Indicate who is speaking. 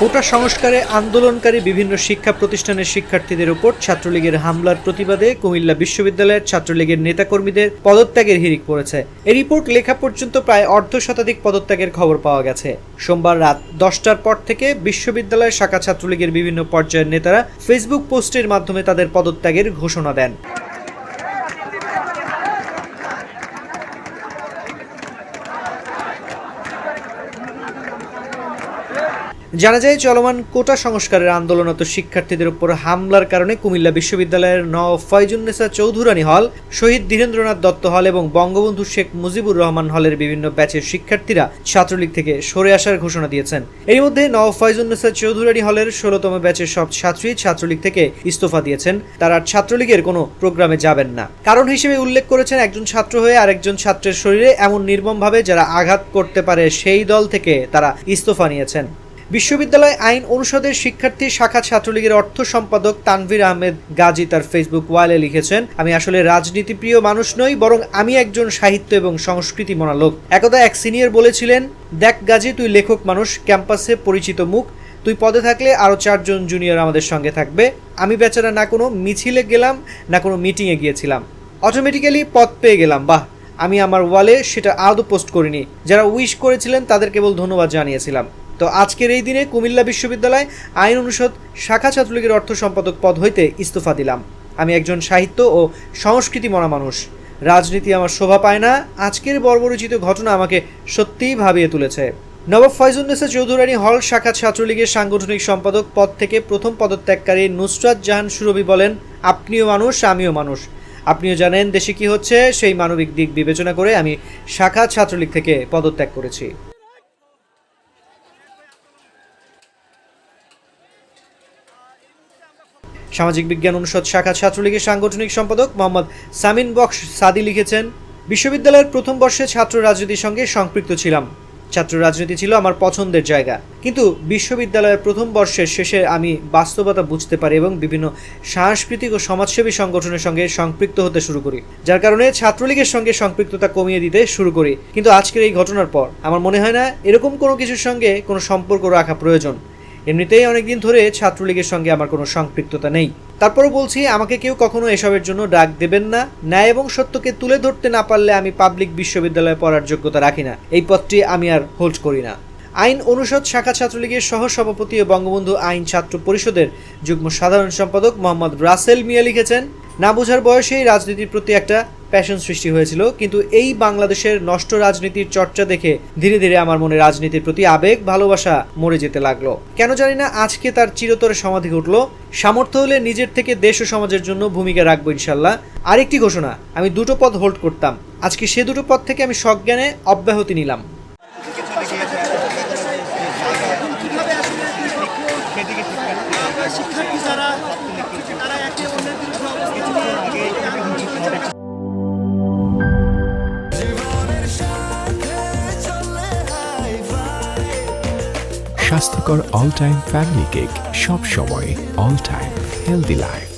Speaker 1: কোটা সংস্কারে আন্দোলনকারী বিভিন্ন শিক্ষা প্রতিষ্ঠানের শিক্ষার্থীদের উপর ছাত্রলীগের হামলার প্রতিবাদে কুমিল্লা বিশ্ববিদ্যালয়ের ছাত্রলীগের নেতাকর্মীদের পদত্যাগের হিড়িক পড়েছে। এই রিপোর্ট লেখা পর্যন্ত প্রায় অর্ধশতাধিক পদত্যাগের খবর পাওয়া গেছে। সোমবার রাত 10টার পর থেকে বিশ্ববিদ্যালয় শাখা ছাত্রলীগের বিভিন্ন পর্যায়ের নেতারা ফেসবুক পোস্টের মাধ্যমে তাদের পদত্যাগের ঘোষণা দেন। জানা যায়, চলমান কোটা সংস্কারের আন্দোলনরত শিক্ষার্থীদের উপর হামলার কারণে কুমিল্লা বিশ্ববিদ্যালয়ের নওয়াব ফয়জুন্নেসা চৌধুরানী হল, শহীদ ধীরেন্দ্রনাথ দত্ত হল এবং বঙ্গবন্ধু শেখ মুজিবুর রহমান হলের বিভিন্ন ব্যাচের শিক্ষার্থীরা ছাত্রলীগ থেকে সরে আসার ঘোষণা দিয়েছেন। এর মধ্যে নওয়াব ফয়জুন্নেসা চৌধুরানী হলের 16তম ব্যাচের সব ছাত্রী ছাত্রলীগ থেকে ইস্তফা দিয়েছেন। তারা ছাত্রলীগের কোনো প্রোগ্রামে যাবেন না। কারণ হিসেবে উল্লেখ করেছেন, একজন ছাত্র হয়ে আরেকজন ছাত্রের শরীরে এমন নির্মমভাবে যারা আঘাত করতে পারে সেই দল থেকে তারা ইস্তফা নিয়েছেন। বিশ্ববিদ্যালয় আইন অনুষদের শিক্ষার্থী শাখা ছাত্রলীগের অর্থ সম্পাদক তানভীর আহমেদ গাজী তার ফেসবুক ওয়ালে লিখেছেন, আমি আসলে রাজনীতিপ্রিয় মানুষ নই, বরং আমি একজন সাহিত্য এবং সংস্কৃতি মনা লোক। একদা এক সিনিয়র বলেছিলেন, দেখ গাজী, তুই লেখক মানুষ, ক্যাম্পাসে পরিচিত মুখ, তুই পদে থাকলে আরও 4 জন জুনিয়র আমাদের সঙ্গে থাকবে। আমি বেচারা না কোনো মিছিলে গেলাম না কোনো মিটিংয়ে গিয়েছিলাম, অটোমেটিক্যালি পদ পেয়ে গেলাম। বাহ, আমি আমার ওয়ালে সেটা আদৌ পোস্ট করিনি। যারা উইশ করেছিলেন তাদের কেবল ধন্যবাদ জানিয়েছিলাম। তো আজকের এই দিনে কুমিল্লা বিশ্ববিদ্যালয় আইন অনুষদ শাখা ছাত্রলীগের অর্থ সম্পাদক পদ হইতে ইস্তফা দিলাম। আমি একজন সাহিত্য ও সংস্কৃতি মনা মানুষ, রাজনীতি আমার শোভা পায় না। আজকের বর্বরোচিত ঘটনা আমাকে সত্যিই ভাবিয়ে তুলেছে। নবাব ফয়জুন্নেসা চৌধুরানী হল শাখা ছাত্রলীগের সাংগঠনিক সম্পাদক পদ থেকে প্রথম পদত্যাগকারী নুসরাত জাহান সুরভি বলেন, আপনিও মানুষ, আমিও মানুষ। আপনিও জানেন দেশে কি হচ্ছে, সেই মানবিক দিক বিবেচনা করে আমি শাখা ছাত্রলীগ থেকে পদত্যাগ করেছি। সামাজিক বিজ্ঞান অনুষদ শাখা ছাত্রলীগের সাংগঠনিক সম্পাদক মোহাম্মদ সামিন বক্স সাদি লিখেছেন, বিশ্ববিদ্যালয়ের প্রথম বর্ষে ছাত্র রাজনীতির সঙ্গে সম্পৃক্ত ছিলাম। ছাত্র রাজনীতি ছিল আমার পছন্দের জায়গা, কিন্তু বিশ্ববিদ্যালয়ের প্রথম বর্ষের শেষে আমি বাস্তবতা বুঝতে পারি এবং বিভিন্ন সাংস্কৃতিক ও সমাজসেবী সংগঠনের সঙ্গে সম্পৃক্ত হতে শুরু করি, যার কারণে ছাত্রলীগের সঙ্গে সম্পৃক্ততা কমিয়ে দিতে শুরু করি। কিন্তু আজকের এই ঘটনার পর আমার মনে হয় না এরকম কোনো কিছুর সঙ্গে কোনো সম্পর্ক রাখা প্রয়োজন। এমনিতেই অনেকদিন ধরে ছাত্রলীগের সঙ্গে আমার কোনো সম্পৃক্ততা নেই। তারপরও বলছি, আমাকে কেউ কখনো এসবের জন্য ডাক দেবেন না। ন্যায় এবং সত্যকে তুলে ধরতে না পারলে আমি পাবলিক বিশ্ববিদ্যালয়ে পড়ার যোগ্যতা রাখি না। এই পদটি আমি আর হোল্ড করি না। আইন অনুষদ শাখা ছাত্রলীগের সহ সভাপতি ও বঙ্গবন্ধু আইন ছাত্র পরিষদের যুগ্ম সাধারণ সম্পাদক মোহাম্মদ রাসেল মিয়া লিখেছেন, না বোঝার বয়সেই রাজনীতির প্রতি একটা প্যাশন সৃষ্টি হয়েছিল, কিন্তু এই বাংলাদেশের নষ্ট রাজনীতির চর্চা দেখে ধীরে ধীরে আমার মনে রাজনীতির প্রতি আবেগ ভালোবাসা মরে যেতে লাগলো। কেন জানি না আজকে তার চিরতরে সমাধি ঘটলো। সামর্থ্য হলে নিজের থেকে দেশ ও সমাজের জন্য ভূমিকা রাখবো ইনশাল্লাহ। আরেকটি ঘোষণা, আমি 2টো পদ হোল্ড করতাম, আজকে সে 2টো পদ থেকে আমি সজ্ঞানে অব্যাহতি নিলাম।
Speaker 2: স্বাস্থ্যকর অল টাইম ফ্যামিলি কেক, সব সময় অল টাইম হেলদি লাইফ।